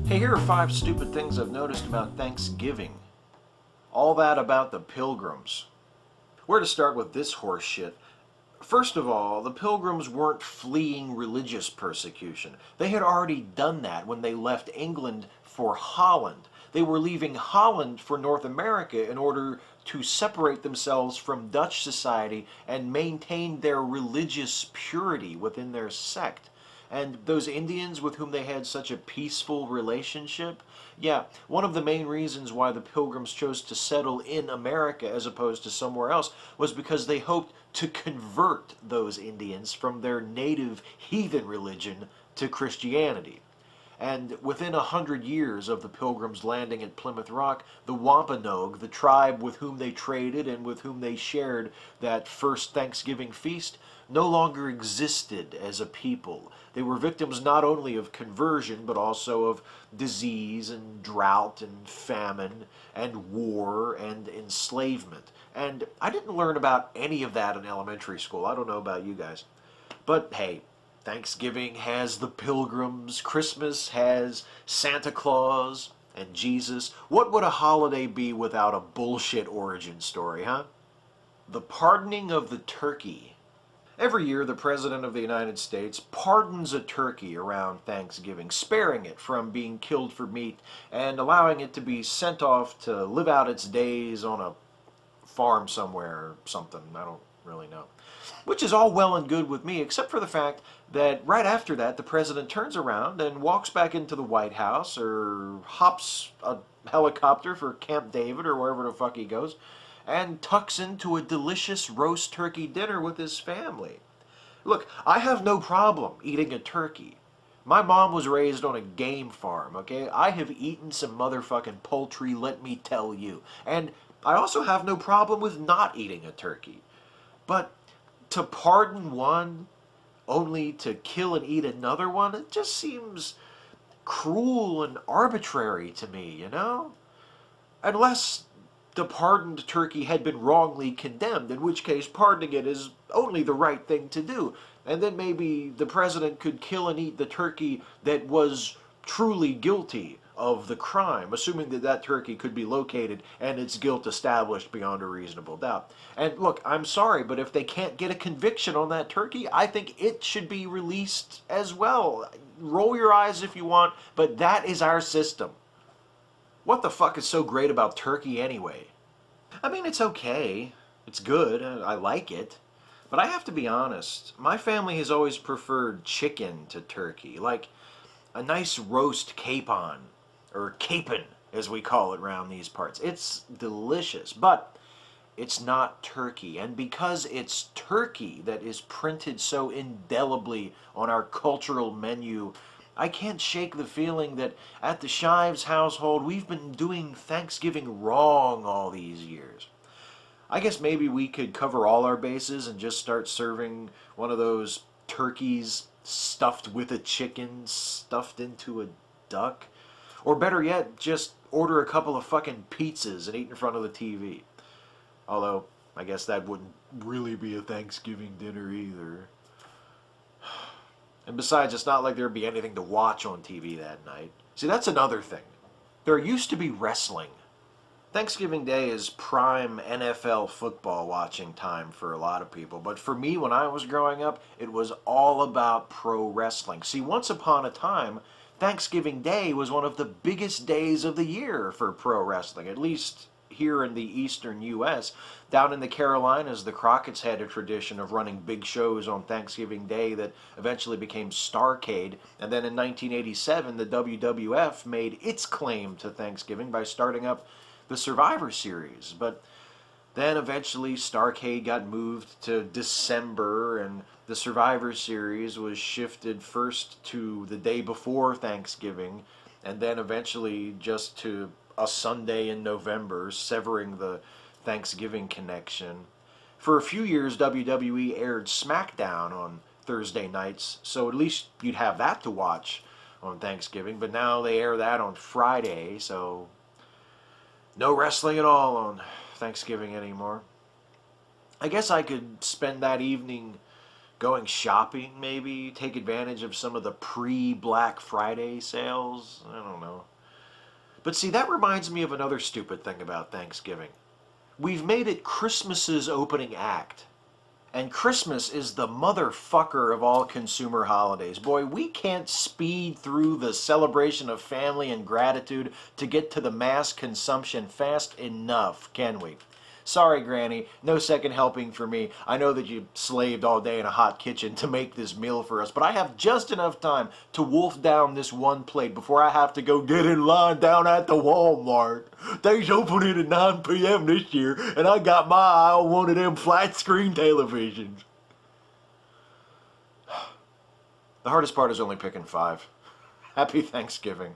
Hey, here are 5 stupid things I've noticed about Thanksgiving. All that about the Pilgrims. Where to start with this horse shit? First of all, the Pilgrims weren't fleeing religious persecution. They had already done that when they left England for Holland. They were leaving Holland for North America in order to separate themselves from Dutch society and maintain their religious purity within their sect. And those Indians with whom they had such a peaceful relationship, yeah, one of the main reasons why the Pilgrims chose to settle in America as opposed to somewhere else was because they hoped to convert those Indians from their native heathen religion to Christianity. And within 100 years of the Pilgrims landing at Plymouth Rock, the Wampanoag, the tribe with whom they traded and with whom they shared that first Thanksgiving feast, no longer existed as a people. They were victims not only of conversion, but also of disease and drought and famine and war and enslavement. And I didn't learn about any of that in elementary school. I don't know about you guys. But hey, Thanksgiving has the Pilgrims, Christmas has Santa Claus and Jesus. What would a holiday be without a bullshit origin story, huh? The pardoning of the turkey. Every year, the President of the United States pardons a turkey around Thanksgiving, sparing it from being killed for meat and allowing it to be sent off to live out its days on a farm somewhere or something. I don't really know. Which is all well and good with me, except for the fact that right after that, the president turns around and walks back into the White House or hops a helicopter for Camp David or wherever the fuck he goes and tucks into a delicious roast turkey dinner with his family. Look, I have no problem eating a turkey. My mom was raised on a game farm, okay? I have eaten some motherfucking poultry, let me tell you. And I also have no problem with not eating a turkey. But to pardon one only to kill and eat another one, it just seems cruel and arbitrary to me, you know? Unless the pardoned turkey had been wrongly condemned, in which case pardoning it is only the right thing to do. And then maybe the president could kill and eat the turkey that was truly guilty of the crime, assuming that that turkey could be located and its guilt established beyond a reasonable doubt. And look, I'm sorry, but if they can't get a conviction on that turkey, I think it should be released as well. Roll your eyes if you want, but that is our system. What the fuck is so great about turkey anyway? I mean, it's okay. It's good. I like it. But I have to be honest, my family has always preferred chicken to turkey. Like a nice roast capon, or capon as we call it around these parts. It's delicious, but it's not turkey. And because it's turkey that is printed so indelibly on our cultural menu, I can't shake the feeling that at the Shives household, we've been doing Thanksgiving wrong all these years. I guess maybe we could cover all our bases and just start serving one of those turkeys stuffed with a chicken, stuffed into a duck. Or better yet, just order a couple of fucking pizzas and eat in front of the TV. Although, I guess that wouldn't really be a Thanksgiving dinner either. And besides, it's not like there'd be anything to watch on TV that night. See, that's another thing. There used to be wrestling. Thanksgiving Day is prime NFL football watching time for a lot of people. But for me, when I was growing up, it was all about pro wrestling. See, once upon a time, Thanksgiving Day was one of the biggest days of the year for pro wrestling, at least here in the eastern U.S. Down in the Carolinas, the Crockett's had a tradition of running big shows on Thanksgiving Day that eventually became Starrcade. And then in 1987, the WWF made its claim to Thanksgiving by starting up the Survivor Series. But then eventually Starrcade got moved to December, and the Survivor Series was shifted first to the day before Thanksgiving, and then eventually just to a Sunday in November, severing the Thanksgiving connection. For a few years, WWE aired SmackDown on Thursday nights, so at least you'd have that to watch on Thanksgiving, but now they air that on Friday, so no wrestling at all on Thanksgiving anymore. I guess I could spend that evening Going shopping, maybe? Take advantage of some of the pre-Black Friday sales? I don't know. But see, that reminds me of another stupid thing about Thanksgiving. We've made it Christmas's opening act. And Christmas is the motherfucker of all consumer holidays. Boy, we can't speed through the celebration of family and gratitude to get to the mass consumption fast enough, can we? Sorry, Granny, no second helping for me. I know that you slaved all day in a hot kitchen to make this meal for us, but I have just enough time to wolf down this one plate before I have to go get in line down at the Walmart. They's opening at 9 p.m. this year, and I got my eye on one of them flat screen televisions. The hardest part is only picking 5. Happy Thanksgiving.